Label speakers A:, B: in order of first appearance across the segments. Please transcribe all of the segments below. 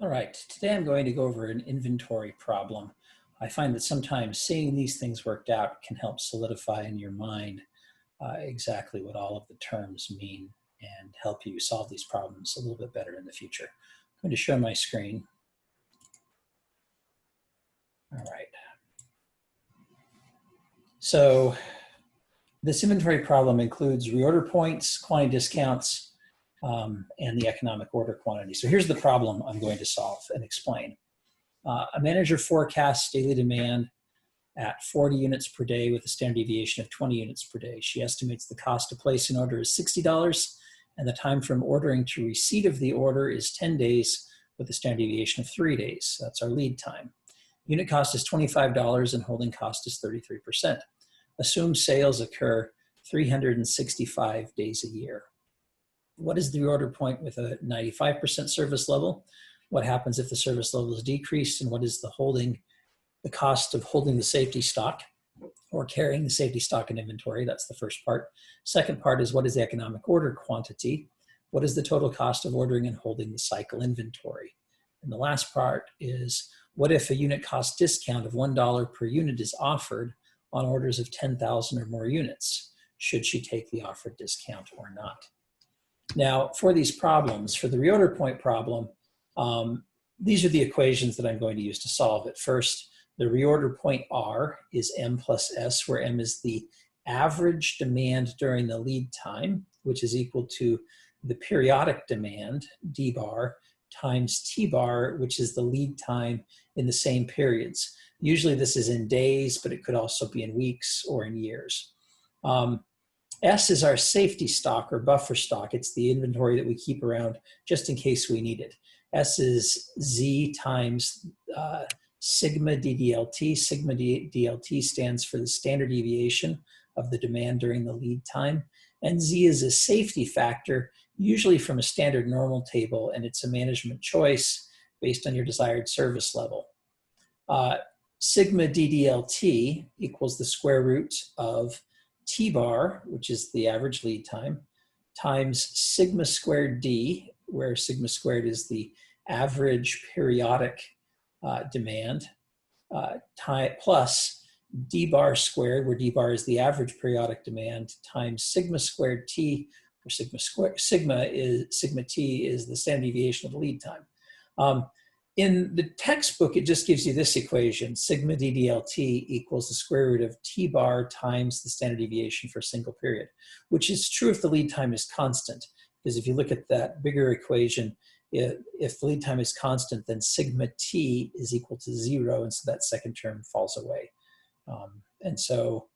A: All right, today I'm going to go over an inventory problem. I find that sometimes seeing these things worked out can help solidify in your mind exactly what all of the terms mean and help you solve these problems a little bit better in the future. I'm going to share my screen. All right. So this inventory problem includes reorder points, quantity discounts, and the economic order quantity. So here's the problem I'm going to solve and explain. A manager forecasts daily demand at 40 units per day with a standard deviation of 20 units per day. She estimates the cost to place an order is $60 and the time from ordering to receipt of the order is 10 days with a standard deviation of 3 days. That's our lead time. Unit cost is $25 and holding cost is 33%. Assume sales occur 365 days a year. What is the reorder point with a 95% service level? What happens if the service level is decreased, and what is the cost of holding the safety stock or carrying the safety stock in inventory? That's the first part. Second part is what is the economic order quantity? What is the total cost of ordering and holding the cycle inventory? And the last part is what if a unit cost discount of $1 per unit is offered on orders of 10,000 or more units? Should she take the offered discount or not? Now, for these problems, for the reorder point problem, these are the equations that I'm going to use to solve it. First, the reorder point R is M plus S, where M is the average demand during the lead time, which is equal to the periodic demand, D bar, times T bar, which is the lead time in the same periods. Usually this is in days, but it could also be in weeks or in years. S is our safety stock or buffer stock. It's the inventory that we keep around just in case we need it. S is Z times sigma DDLT. Sigma DDLT stands for the standard deviation of the demand during the lead time. And Z is a safety factor, usually from a standard normal table, and it's a management choice based on your desired service level. Sigma DDLT equals the square root of T bar, which is the average lead time, times sigma squared D, where sigma squared is the average periodic demand, plus D bar squared, where D bar is the average periodic demand, times sigma squared T, where sigma T is the standard deviation of the lead time. In the textbook, it just gives you this equation, sigma DDLT equals the square root of T bar times the standard deviation for a single period, which is true if the lead time is constant. Because if you look at that bigger equation, if the lead time is constant, then sigma T is equal to 0, and so that second term falls away. And so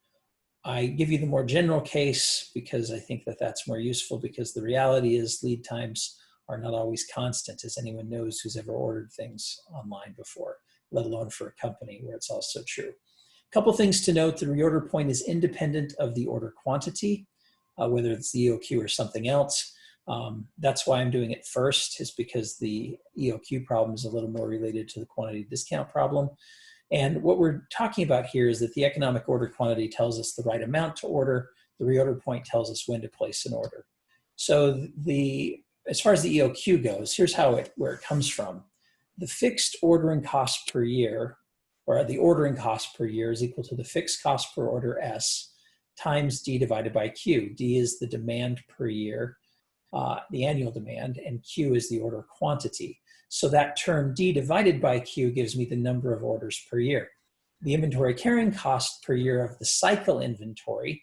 A: I give you the more general case because I think that that's more useful, because the reality is lead times are not always constant, as anyone knows who's ever ordered things online before, let alone for a company where it's also true. A couple things to note: the reorder point is independent of the order quantity, whether it's the EOQ or something else. That's why I'm doing it first, is because the EOQ problem is a little more related to the quantity discount problem. And what we're talking about here is that the economic order quantity tells us the right amount to order. The reorder point tells us when to place an order. So as far as the EOQ goes, here's where it comes from. The fixed ordering cost per year, or the ordering cost per year, is equal to the fixed cost per order S times D divided by Q. D is the demand per year, the annual demand, and Q is the order quantity. So that term D divided by Q gives me the number of orders per year. The inventory carrying cost per year of the cycle inventory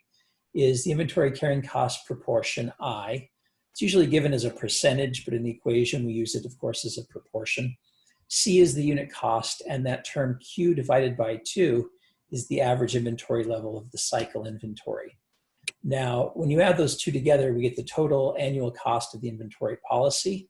A: is the inventory carrying cost proportion I. It's usually given as a percentage, but in the equation we use it, of course, as a proportion. C is the unit cost, and that term Q divided by 2 is the average inventory level of the cycle inventory. Now, when you add those two together, we get the total annual cost of the inventory policy.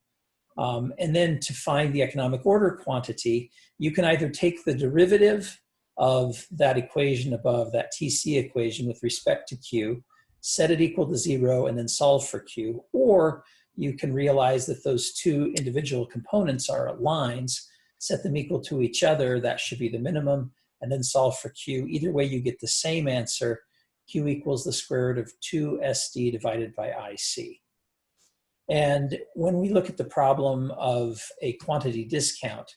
A: And then to find the economic order quantity, you can either take the derivative of that equation above, that TC equation with respect to Q, set it equal to 0, and then solve for Q. Or you can realize that those two individual components are lines, set them equal to each other, that should be the minimum, and then solve for Q. Either way, you get the same answer. Q equals the square root of 2SD divided by IC. And when we look at the problem of a quantity discount,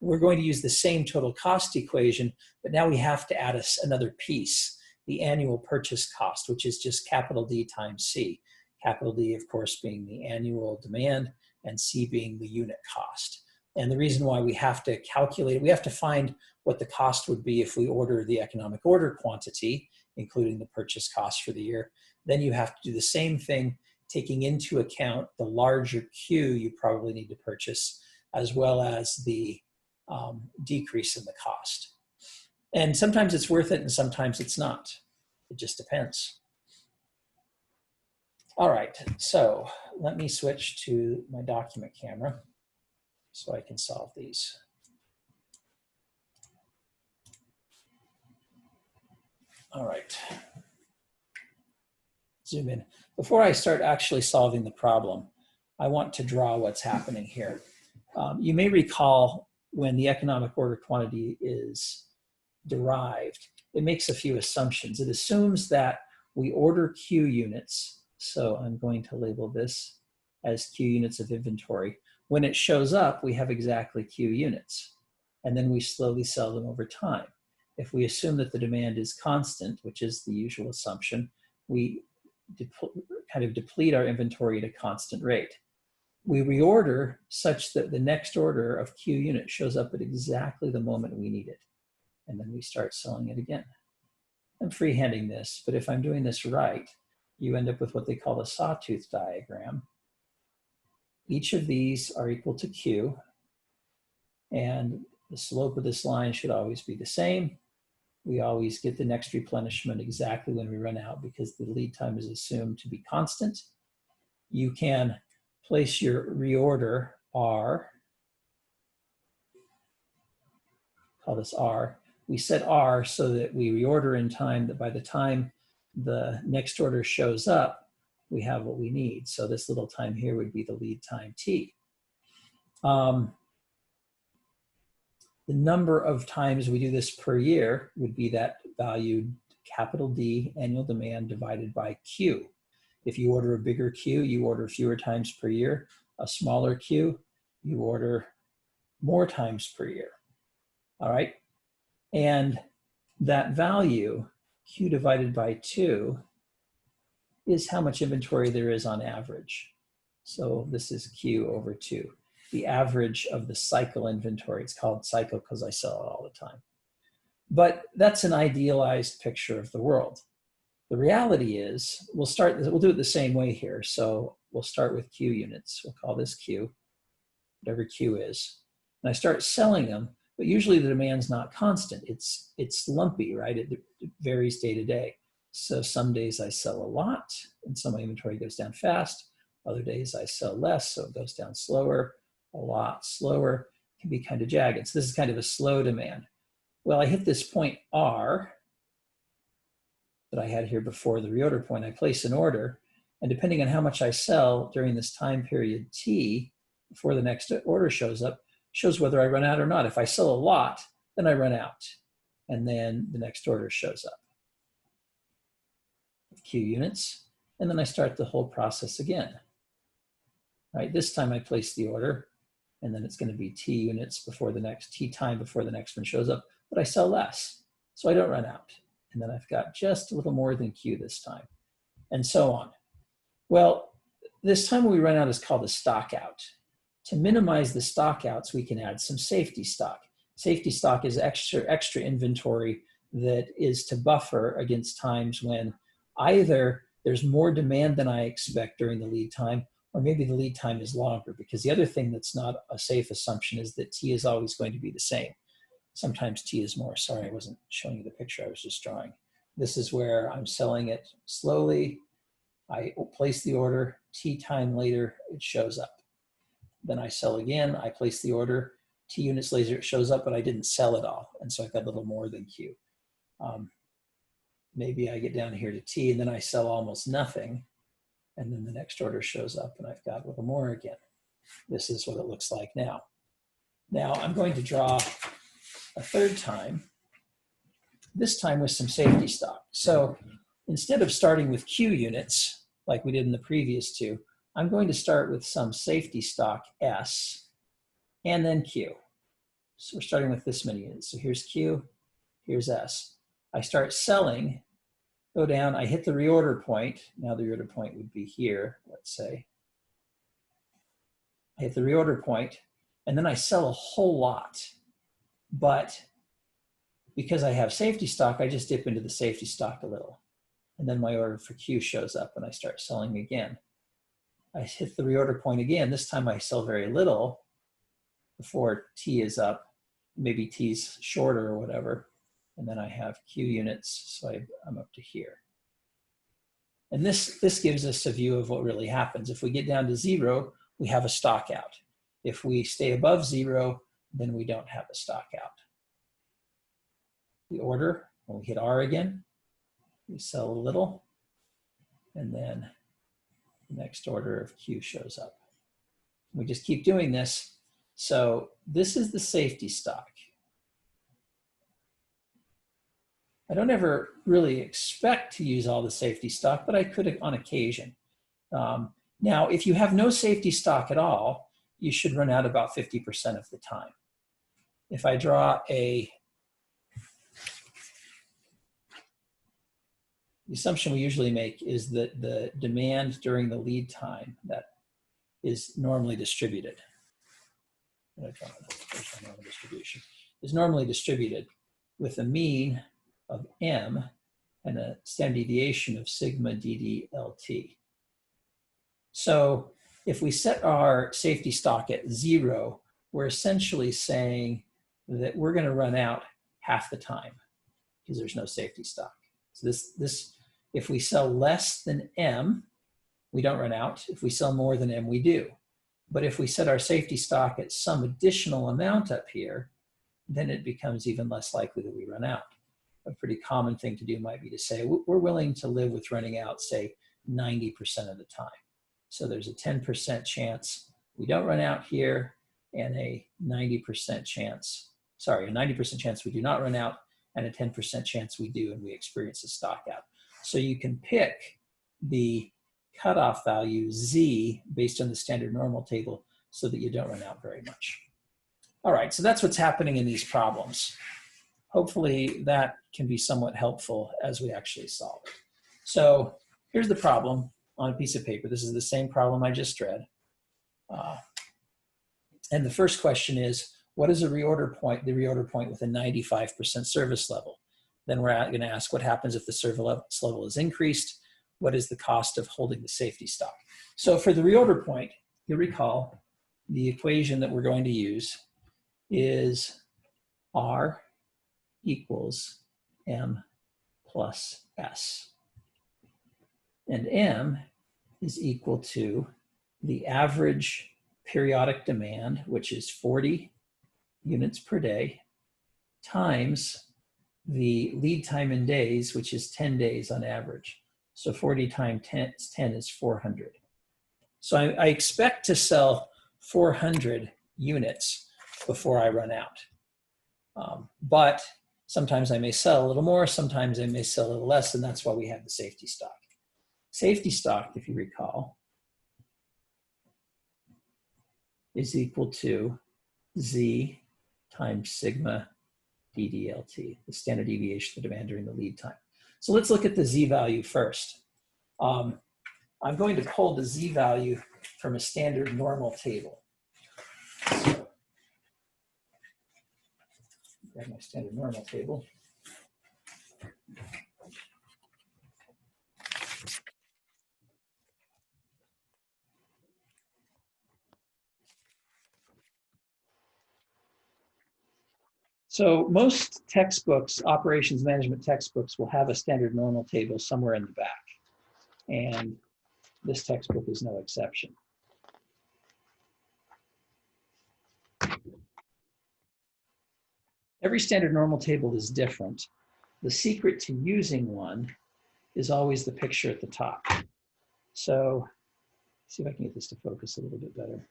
A: we're going to use the same total cost equation, but now we have to add another piece, the annual purchase cost, which is just capital D times C. Capital D, of course, being the annual demand, and C being the unit cost. And the reason why we have to calculate, we have to find what the cost would be if we order the economic order quantity, including the purchase cost for the year. Then you have to do the same thing, taking into account the larger Q you probably need to purchase, as well as the decrease in the cost. And sometimes it's worth it and sometimes it's not. It just depends. All right, so let me switch to my document camera so I can solve these. All right, zoom in. Before I start actually solving the problem, I want to draw what's happening here. You may recall when the economic order quantity is derived, it makes a few assumptions. It assumes that we order Q units. So I'm going to label this as Q units of inventory. When it shows up, we have exactly Q units, and then we slowly sell them over time. If we assume that the demand is constant, which is the usual assumption, we kind of deplete our inventory at a constant rate. We reorder such that the next order of Q unit shows up at exactly the moment we need it, and then we start selling it again. I'm freehanding this, but if I'm doing this right, you end up with what they call a sawtooth diagram. Each of these are equal to Q, and the slope of this line should always be the same. We always get the next replenishment exactly when we run out because the lead time is assumed to be constant. You can place your reorder R, call this R. We set R so that we reorder in time, that by the time the next order shows up, we have what we need. So this little time here would be the lead time T. The number of times we do this per year would be that value capital D, annual demand, divided by Q. If you order a bigger Q, you order fewer times per year. A smaller Q, you order more times per year. All right? And that value, Q divided by 2, is how much inventory there is on average. So this is Q over 2. The average of the cycle inventory. It's called cycle because I sell it all the time. But that's an idealized picture of the world. The reality is, we'll do it the same way here. So we'll start with Q units. We'll call this Q, whatever Q is. And I start selling them, but usually the demand's not constant. It's lumpy, right? It varies day to day. So some days I sell a lot and some of my inventory goes down fast. Other days I sell less, so it goes down slower, a lot slower. It can be kind of jagged. So this is kind of a slow demand. Well, I hit this point R that I had here before the reorder point. I place an order, and depending on how much I sell during this time period T, before the next order shows up, shows whether I run out or not. If I sell a lot, then I run out, and then the next order shows up. Q units, and then I start the whole process again. Right, this time I place the order, and then it's going to be T units before the next, T time before the next one shows up, but I sell less, so I don't run out. And then I've got just a little more than Q this time, and so on. Well, this time when we run out is called a stock out. To minimize the stock outs, we can add some safety stock. Safety stock is extra inventory that is to buffer against times when either there's more demand than I expect during the lead time, or maybe the lead time is longer, because the other thing that's not a safe assumption is that T is always going to be the same. Sometimes T is more. Sorry, I wasn't showing you the picture, I was just drawing. This is where I'm selling it slowly. I place the order, T time later, it shows up. Then I sell again, I place the order, T units later it shows up, but I didn't sell it all. And so I've got a little more than Q. Maybe I get down here to T and then I sell almost nothing. And then the next order shows up and I've got a little more again. This is what it looks like now. Now I'm going to draw a third time, this time with some safety stock. So instead of starting with Q units, like we did in the previous two, I'm going to start with some safety stock S and then Q. So we're starting with this many units. So here's Q, here's S. I start selling, go down, I hit the reorder point. Now the reorder point would be here, let's say. I hit the reorder point, and then I sell a whole lot. But because I have safety stock, I just dip into the safety stock a little. And then my order for Q shows up and I start selling again. I hit the reorder point again. This time I sell very little before T is up. Maybe T's shorter or whatever. And then I have Q units, so I'm up to here. And this gives us a view of what really happens. If we get down to 0, we have a stock out. If we stay above 0, then we don't have a stock out. We order, when we hit R again, we sell a little, and then the next order of Q shows up. We just keep doing this. So this is the safety stock. I don't ever really expect to use all the safety stock, but I could on occasion. Now, if you have no safety stock at all, you should run out about 50% of the time. If I draw the assumption we usually make is that the demand during the lead time that is normally distributed. Distribution is normally distributed with a mean of M and a standard deviation of sigma DDLT. So if we set our safety stock at 0, we're essentially saying that we're going to run out half the time because there's no safety stock. So if we sell less than M, we don't run out. If we sell more than M, we do. But if we set our safety stock at some additional amount up here, then it becomes even less likely that we run out. A pretty common thing to do might be to say, we're willing to live with running out, say, 90% of the time. So there's a 10% chance we don't run out here, and a 90% chance, sorry, a 90% chance we do not run out, and a 10% chance we do and we experience a stock out. So you can pick the cutoff value Z based on the standard normal table so that you don't run out very much. All right, so that's what's happening in these problems. Hopefully that can be somewhat helpful as we actually solve it. So here's the problem on a piece of paper. This is the same problem I just read. And the first question is, what is a reorder point, the reorder point with a 95% service level? Then we're going to ask what happens if the service level is increased. What is the cost of holding the safety stock? So for the reorder point, you'll recall the equation that we're going to use is R equals M plus S. And M is equal to the average periodic demand, which is 40 units per day, times the lead time in days, which is 10 days on average. So 40 times 10 is 400. So I expect to sell 400 units before I run out. But sometimes I may sell a little more, sometimes I may sell a little less, and that's why we have the safety stock. Safety stock, if you recall, is equal to Z times sigma DDLT, the standard deviation of demand during the lead time. So let's look at the Z value first. I'm going to pull the Z value from a standard normal table. So, grab my standard normal table. So most textbooks, operations management textbooks, will have a standard normal table somewhere in the back. And this textbook is no exception. Every standard normal table is different. The secret to using one is always the picture at the top. So see if I can get this to focus a little bit better.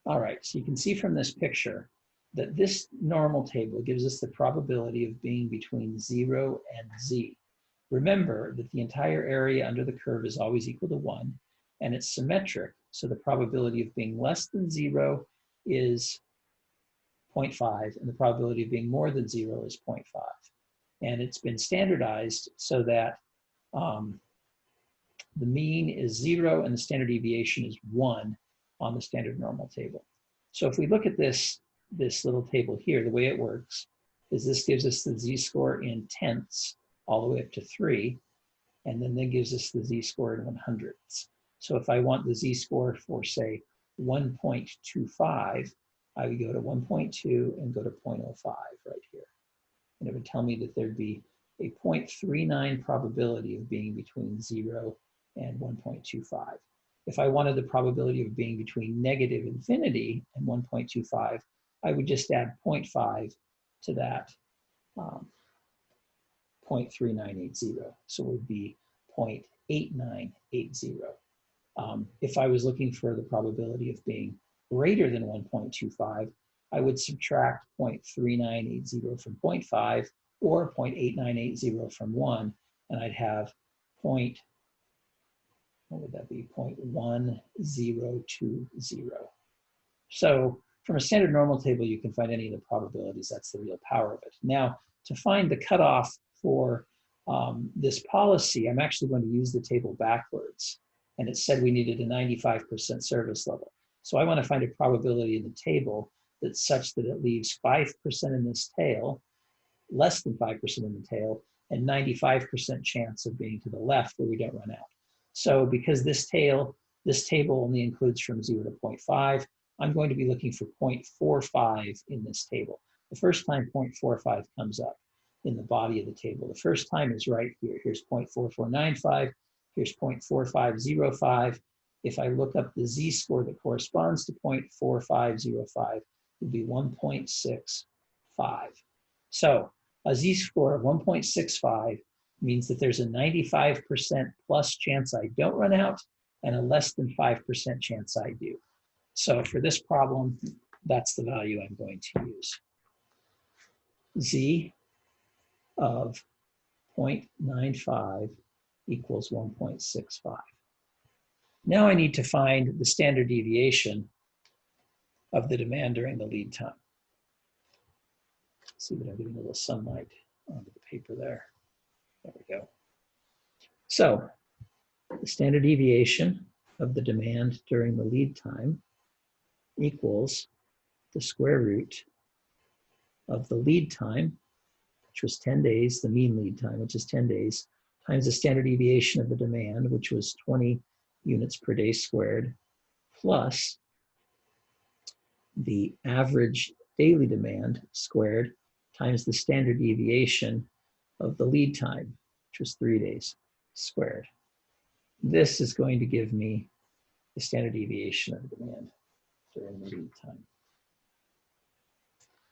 A: All right, so you can see from this picture that this normal table gives us the probability of being between 0 and Z. Remember that the entire area under the curve is always equal to 1, and it's symmetric, so the probability of being less than 0 is 0.5, and the probability of being more than 0 is 0.5. And it's been standardized so that the mean is 0 and the standard deviation is 1 on the standard normal table. So if we look at this little table here, the way it works is this gives us the z-score in tenths all the way up to 3, and then that gives us the z-score in 100ths. So if I want the z-score for, say, 1.25, I would go to 1.2 and go to 0.05 right here. And it would tell me that there'd be a 0.39 probability of being between 0 and 1.25. If I wanted the probability of being between negative infinity and 1.25, I would just add 0.5 to that 0.3980. So it would be 0.8980. If I was looking for the probability of being greater than 1.25, I would subtract 0.3980 from 0.5 or 0.8980 from 1, and I'd have what would that be? 0.1020. So from a standard normal table, you can find any of the probabilities. That's the real power of it. Now, to find the cutoff for this policy, I'm actually going to use the table backwards. And it said we needed a 95% service level. So I want to find a probability in the table that's such that it leaves 5% in this tail, less than 5% in the tail, and 95% chance of being to the left where we don't run out. So because this table only includes from 0 to 0.5, I'm going to be looking for 0.45 in this table. The first time 0.45 comes up in the body of the table, the first time is right here. Here's 0.4495, here's 0.4505. If I look up the z-score that corresponds to 0.4505, it would be 1.65. So a z-score of 1.65 means that there's a 95% plus chance I don't run out and a less than 5% chance I do. So for this problem, that's the value I'm going to use. Z of 0.95 equals 1.65. Now I need to find the standard deviation of the demand during the lead time. See that I'm getting a little sunlight onto the paper there. There we go. So the standard deviation of the demand during the lead time equals the square root of the lead time, which was 10 days, the mean lead time, which is 10 days, times the standard deviation of the demand, which was 20 units per day squared, plus the average daily demand squared times the standard deviation of the lead time, which was 3 days squared. This is going to give me the standard deviation of demand during the lead time.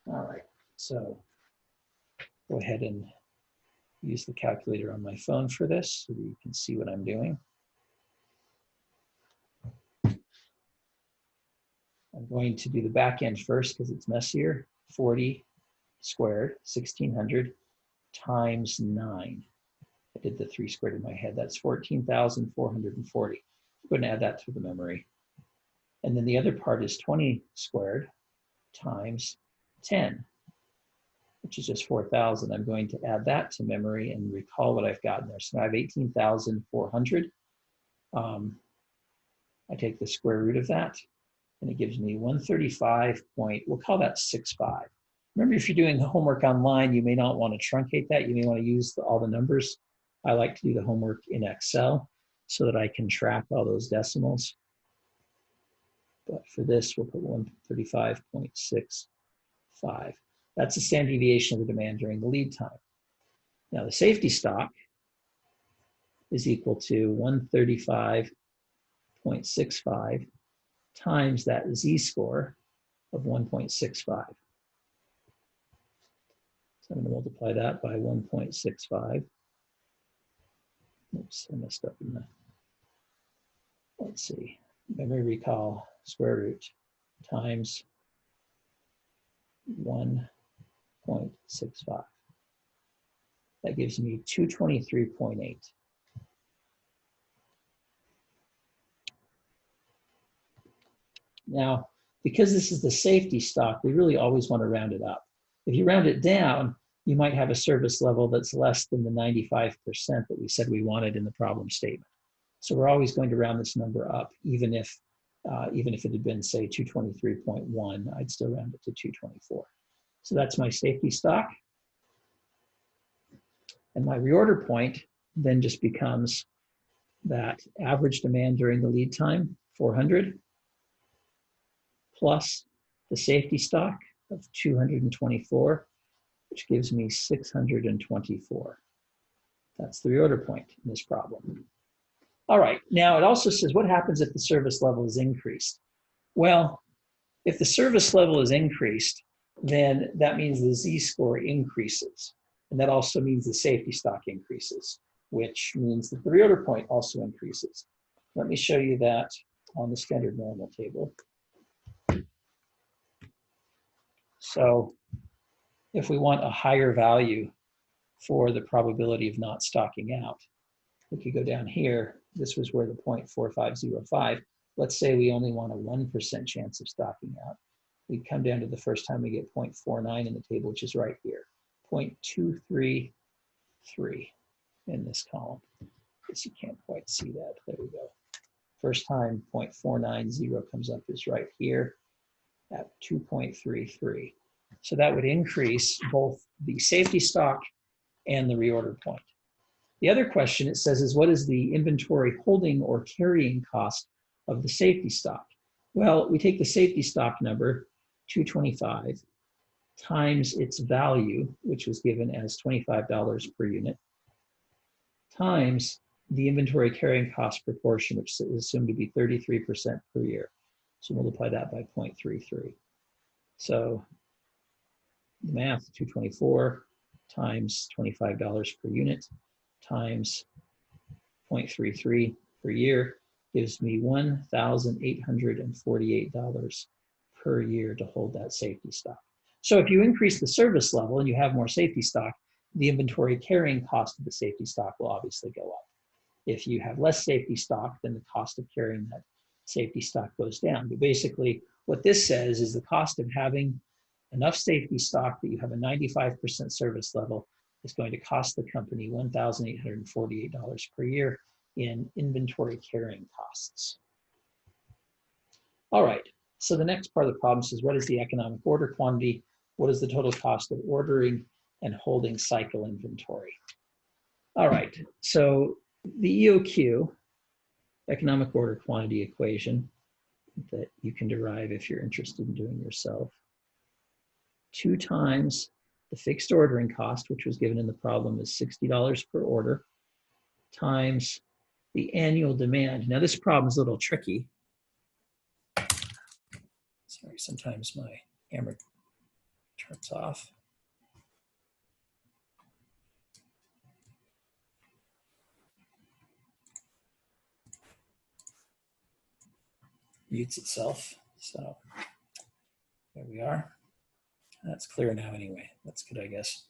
A: All right, so go ahead and use the calculator on my phone for this so that you can see what I'm doing. I'm going to do the back end first because it's messier. 40 squared, 1600 times 9. I did the 3 squared in my head. That's 14,440. I'm going to add that to the memory. And then the other part is 20 squared times 10, which is just 4,000. I'm going to add that to memory and recall what I've got in there. So now I have 18,400. I take the square root of that, and it gives me 135 point, we'll call that 6.5. Remember, if you're doing the homework online, you may not want to truncate that. You may want to use all the numbers. I like to do the homework in Excel so that I can track all those decimals. But for this, we'll put 135.65. That's the standard deviation of the demand during the lead time. Now the safety stock is equal to 135.65 times that z-score of 1.65. So I'm going to multiply that by 1.65. Oops, I messed up in the, let's see, memory recall square root times 1.65. That gives me 223.8. Now, because this is the safety stock, we really always want to round it up. If you round it down, you might have a service level that's less than the 95% that we said we wanted in the problem statement. So we're always going to round this number up, even if it had been, say, 223.1, I'd still round it to 224. So that's my safety stock. And my reorder point then just becomes that average demand during the lead time, 400, plus the safety stock of 224, which gives me 624. That's the reorder point in this problem. All right, now it also says, what happens if the service level is increased? Well, if the service level is increased, then that means the z-score increases. And that also means the safety stock increases, which means that the reorder point also increases. Let me show you that on the standard normal table. So if we want a higher value for the probability of not stocking out, we could go down here. This was where the 0.4505. Let's say we only want a 1% chance of stocking out. We'd come down to the first time we get 0.49 in the table, which is right here, 0.233 in this column. I guess you can't quite see that. There we go. First time 0.490 comes up is right here at 2.33. So that would increase both the safety stock and the reorder point. The other question it says is, what is the inventory holding or carrying cost of the safety stock? Well, we take the safety stock number, 225, times its value, which was given as $25 per unit, times the inventory carrying cost proportion, which is assumed to be 33% per year. So multiply that by 0.33. So the math, 224 times $25 per unit times 0.33 per year gives me $1,848 per year to hold that safety stock. So if you increase the service level and you have more safety stock, the inventory carrying cost of the safety stock will obviously go up. If you have less safety stock, then the cost of carrying that safety stock goes down. But basically, what this says is the cost of having enough safety stock that you have a 95% service level is going to cost the company $1,848 per year in inventory carrying costs. All right, so the next part of the problem says, what is the economic order quantity? What is the total cost of ordering and holding cycle inventory? All right, so the EOQ, economic order quantity equation, that you can derive if you're interested in doing yourself, 2 times the fixed ordering cost, which was given in the problem as $60 per order, times the annual demand. Now this problem is a little tricky. Sorry, sometimes my camera turns off. Mutes itself. So there we are. That's clear now anyway. That's good, I guess.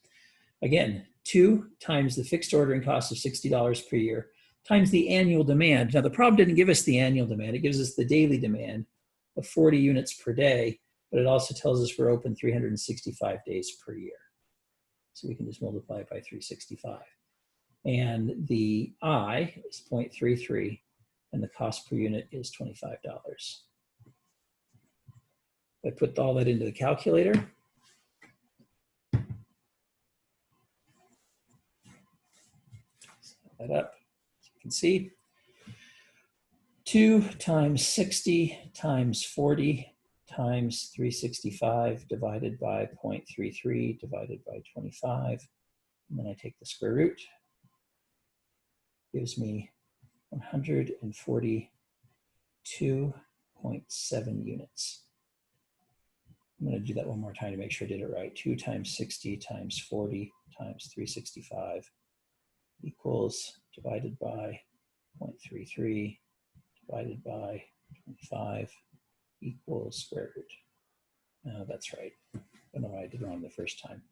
A: Again, 2 times the fixed ordering cost of $60 per year times the annual demand. Now the problem didn't give us the annual demand. It gives us the daily demand of 40 units per day, but it also tells us we're open 365 days per year. So we can just multiply it by 365. And the I is 0.33, and the cost per unit is $25. I put all that into the calculator. Set that up, as you can see. 2 times 60 times 40 times 365 divided by 0.33 divided by 25. And then I take the square root. Gives me 142.7 units. I'm going to do that one more time to make sure I did it right. 2 times 60 times 40 times 365 equals, divided by 0.33 divided by 25 equals square root. That's right. I don't know why I did it wrong the first time.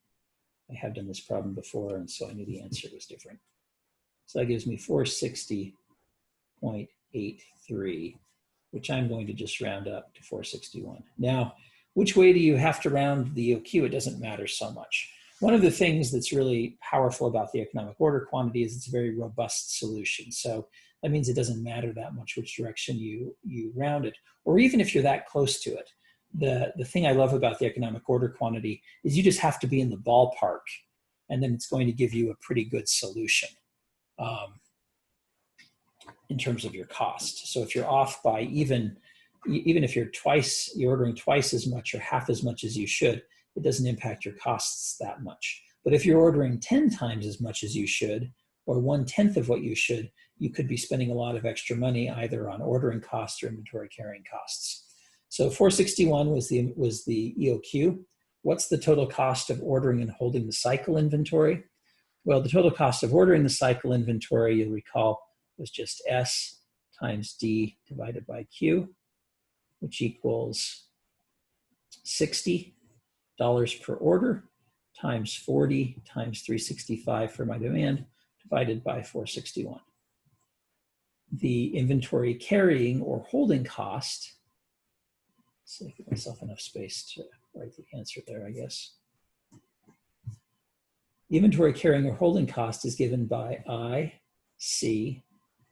A: I have done this problem before, and so I knew the answer was different. So that gives me 460.83, which I'm going to just round up to 461. Now, which way do you have to round the EOQ? It doesn't matter so much. One of the things that's really powerful about the economic order quantity is it's a very robust solution. So that means it doesn't matter that much which direction you round it, or even if you're that close to it. The thing I love about the economic order quantity is you just have to be in the ballpark, and then it's going to give you a pretty good solution in terms of your cost. So if you're off by even if you're ordering twice as much or half as much as you should, it doesn't impact your costs that much. But if you're ordering 10 times as much as you should, or 1/10 of what you should, you could be spending a lot of extra money either on ordering costs or inventory carrying costs. So 461 was the EOQ. What's the total cost of ordering and holding the cycle inventory? Well, the total cost of ordering the cycle inventory, you'll recall, was just S times D divided by Q, which equals $60 per order times 40 times 365 for my demand divided by 461. The inventory carrying or holding cost, let's see if I give myself enough space to write the answer there, I guess. The inventory carrying or holding cost is given by I, C,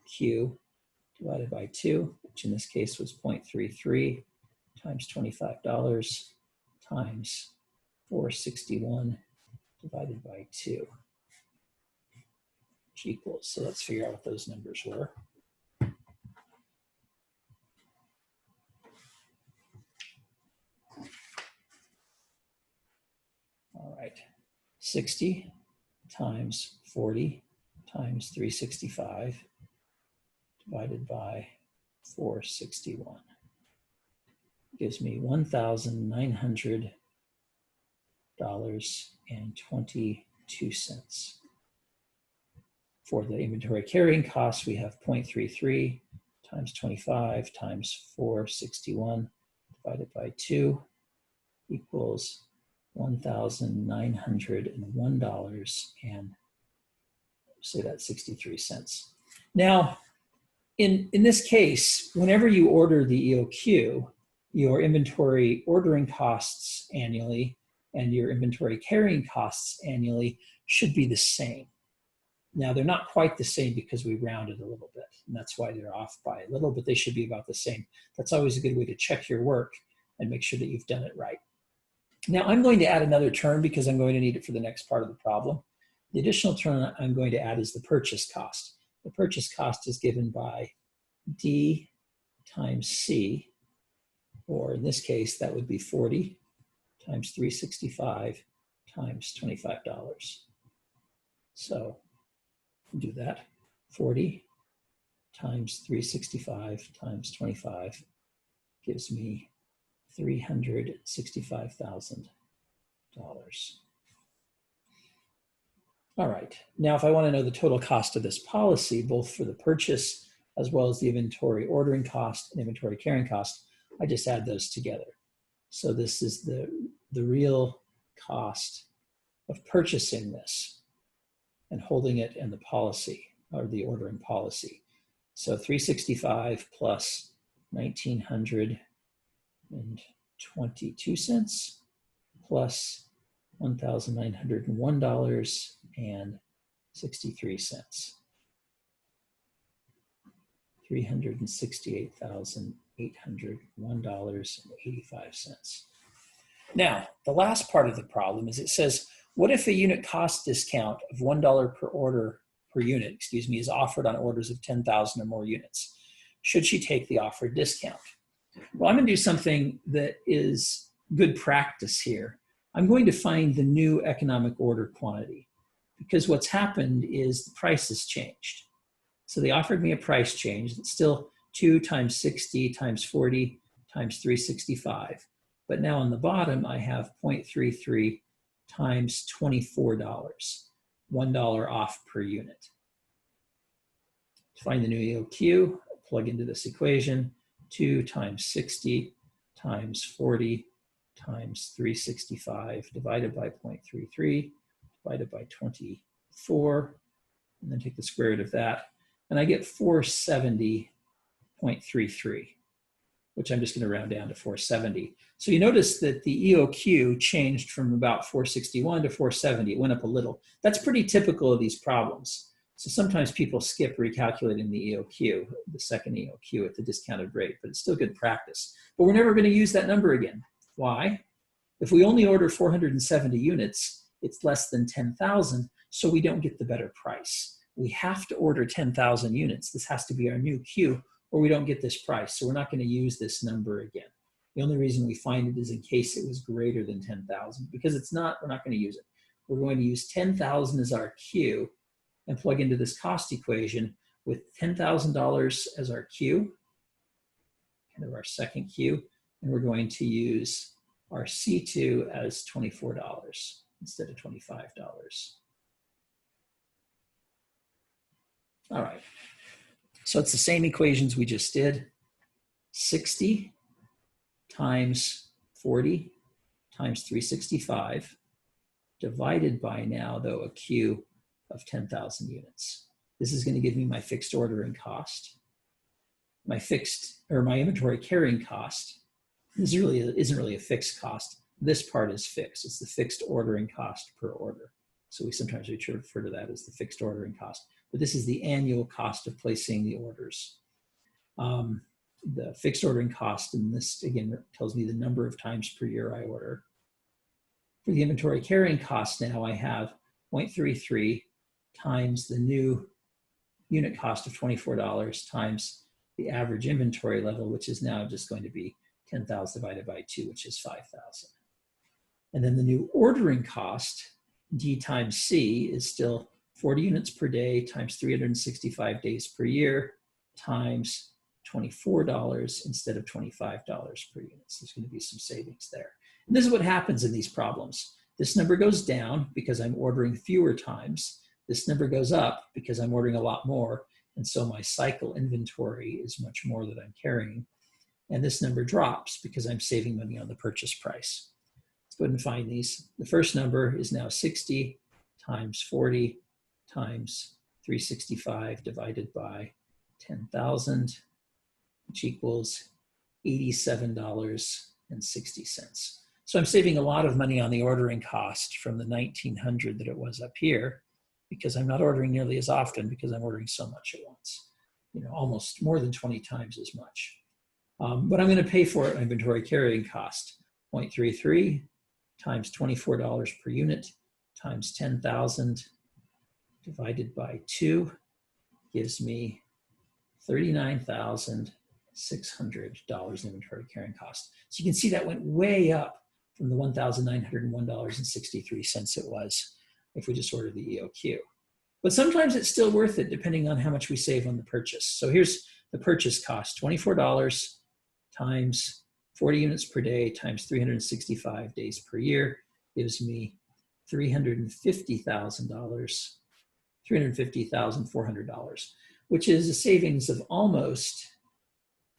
A: Q divided by 2, which in this case was 0.33 times $25 times 461 divided by 2, which equals, so let's figure out what those numbers were. All right, 60 times 40 times 365 divided by 461 gives me $1,900.22. For the inventory carrying costs, we have 0.33 times 25 times 461 divided by 2 equals $1,901 and say that's 63 cents. Now, in this case, whenever you order the EOQ, your inventory ordering costs annually and your inventory carrying costs annually should be the same. Now, they're not quite the same because we rounded a little bit, and that's why they're off by a little, but they should be about the same. That's always a good way to check your work and make sure that you've done it right. Now, I'm going to add another term because I'm going to need it for the next part of the problem. The additional term I'm going to add is the purchase cost. The purchase cost is given by D times C, or in this case, that would be 40 times 365 times $25. So do that. 40 times 365 times 25 gives me $365,000. All right, now if I want to know the total cost of this policy, both for the purchase as well as the inventory ordering cost and inventory carrying cost, I just add those together. So this is the real cost of purchasing this and holding it in the policy, or the ordering policy. So 365 plus 1,922 cents plus $1,901.63. $368,801.85. Now, the last part of the problem is it says, what if a unit cost discount of $1 per order per unit, is offered on orders of 10,000 or more units? Should she take the offered discount? Well, I'm going to do something that is good practice here. I'm going to find the new economic order quantity, because what's happened is the price has changed. So they offered me a price change that's still 2 times 60 times 40 times 365. But now on the bottom, I have 0.33 times $24, $1 off per unit. To find the new EOQ, plug into this equation, 2 times 60 times 40 times 365 divided by 0.33 divided by 24, and then take the square root of that, and I get 470.33, which I'm just going to round down to 470. So you notice that the EOQ changed from about 461 to 470. It went up a little. That's pretty typical of these problems. So sometimes people skip recalculating the EOQ, the second EOQ at the discounted rate, but it's still good practice. But we're never going to use that number again. Why? If we only order 470 units, it's less than 10,000, so we don't get the better price. We have to order 10,000 units. This has to be our new Q, or we don't get this price. So we're not going to use this number again. The only reason we find it is in case it was greater than 10,000. Because it's not, we're not going to use it. We're going to use 10,000 as our Q and plug into this cost equation with $10,000 as our Q, kind of our second Q, and we're going to use our C2 as $24 instead of $25. All right, so it's the same equations we just did. 60 times 40 times 365 divided by now, though, a Q of 10,000 units. This is going to give me my fixed ordering cost. My fixed, or my inventory carrying cost, this isn't really a fixed cost. This part is fixed. It's the fixed ordering cost per order. So we sometimes refer to that as the fixed ordering cost. But this is the annual cost of placing the orders. The fixed ordering cost, and this again tells me the number of times per year I order. For the inventory carrying cost now, I have 0.33 times the new unit cost of $24 times the average inventory level, which is now just going to be 10,000 divided by 2, which is 5,000. And then the new ordering cost, D times C, is still 40 units per day times 365 days per year times $24 instead of $25 per unit. So there's going to be some savings there. And this is what happens in these problems. This number goes down because I'm ordering fewer times. This number goes up because I'm ordering a lot more. And so my cycle inventory is much more that I'm carrying. And this number drops because I'm saving money on the purchase price. Let's go ahead and find these. The first number is now 60 times 40 times 365 divided by 10,000, which equals $87.60. So I'm saving a lot of money on the ordering cost from the 1900 that it was up here, because I'm not ordering nearly as often because I'm ordering so much at once, almost more than 20 times as much. But I'm going to pay for it inventory carrying cost. 0.33 times $24 per unit times 10,000 divided by 2 gives me $39,600 inventory carrying cost. So you can see that went way up from the $1,901.63 it was if we just ordered the EOQ. But sometimes it's still worth it depending on how much we save on the purchase. So here's the purchase cost, $24 times 40 units per day times 365 days per year gives me $350,400, which is a savings of almost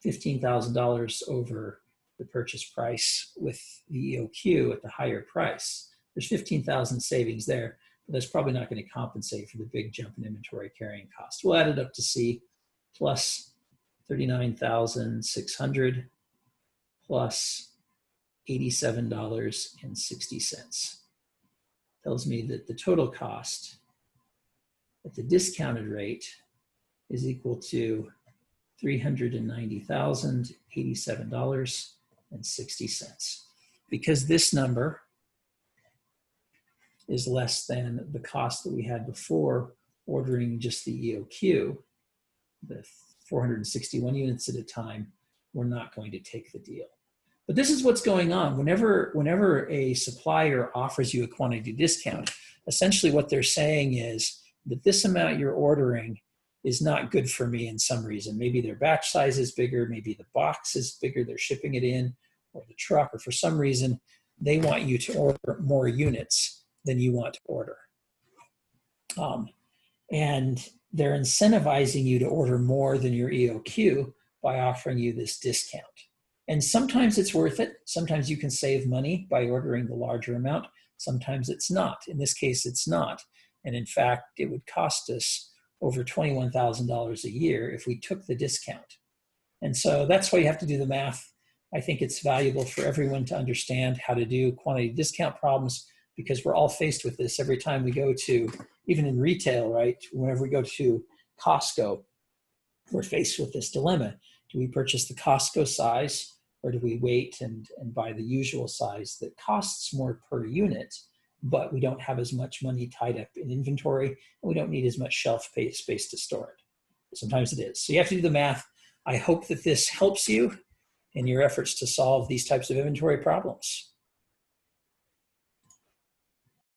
A: $15,000 over the purchase price with the EOQ at the higher price. There's 15,000 savings there, but that's probably not going to compensate for the big jump in inventory carrying cost. We'll add it up to C plus 39,600 plus $87.60. Tells me that the total cost at the discounted rate is equal to $390,087.60. Because this number is less than the cost that we had before ordering just the EOQ, the 461 units at a time, we're not going to take the deal. But this is what's going on. Whenever a supplier offers you a quantity discount, essentially what they're saying is that this amount you're ordering is not good for me in some reason. Maybe their batch size is bigger, maybe the box is bigger, they're shipping it in, or the truck, or for some reason, they want you to order more units than you want to order. And they're incentivizing you to order more than your EOQ by offering you this discount. And sometimes it's worth it. Sometimes you can save money by ordering the larger amount, Sometimes it's not. In this case, it's not. And in fact, it would cost us over $21,000 a year if we took the discount. And so that's why you have to do the math. I think it's valuable for everyone to understand how to do quantity discount problems, because we're all faced with this every time we go to, even in retail, right? Whenever we go to Costco, we're faced with this dilemma. Do we purchase the Costco size, or do we wait and buy the usual size that costs more per unit, but we don't have as much money tied up in inventory, and we don't need as much shelf space to store it? Sometimes it is. So you have to do the math. I hope that this helps you in your efforts to solve these types of inventory problems.